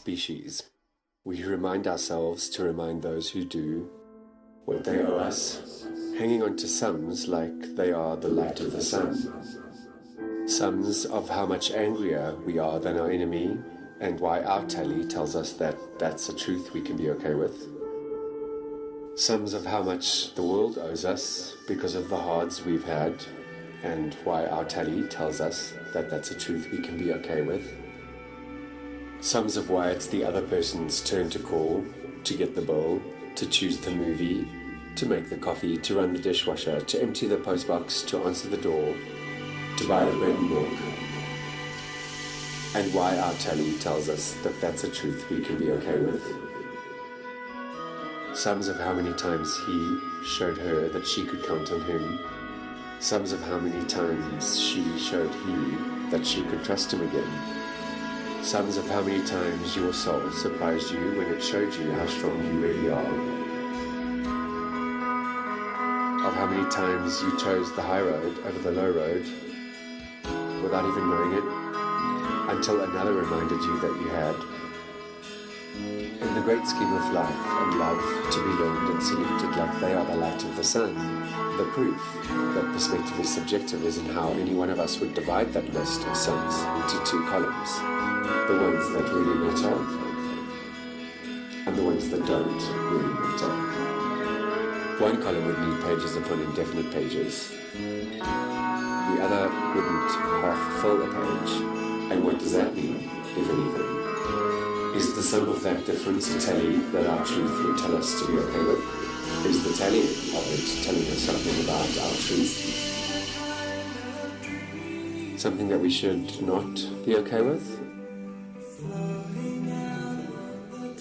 species. We remind ourselves to remind those who do what they owe us, hanging on to sums like they are the light of the sun. Sums of how much angrier we are than our enemy, and why our tally tells us that that's a truth we can be okay with. Sums of how much the world owes us because of the hards we've had, and why our tally tells us that that's a truth we can be okay with. Sums of why it's the other person's turn to call, to get the bill, to choose the movie, to make the coffee, to run the dishwasher, to empty the postbox, to answer the door, to buy the bread and milk. And why our tally tells us that that's a truth we can be okay with. Sums of how many times he showed her that she could count on him. Sums of how many times she showed he that she could trust him again. Sums of how many times your soul surprised you when it showed you how strong you really are. Of how many times you chose the high road over the low road without even knowing it, until another reminded you that you had. In the great scheme of life and love, to be learned and saluted like they are the light of the sun, the proof that perspective is subjective is in how any one of us would divide that list of sums into two columns, the ones that really matter and the ones that don't really matter. One column would need pages upon indefinite pages. The other wouldn't half fill a page. And what does that mean, if anything? Is the sum of that difference a tally that our truth would tell us to be okay with? Is the tally of it telling us something about our truth? Something that we should not be okay with?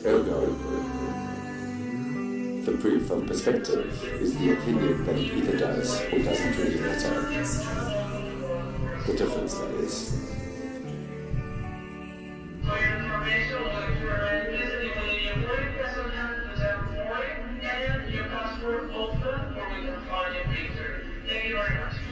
Ergo, the proof of perspective is the opinion that it either does or doesn't really matter. The difference, that is. Thank you very much.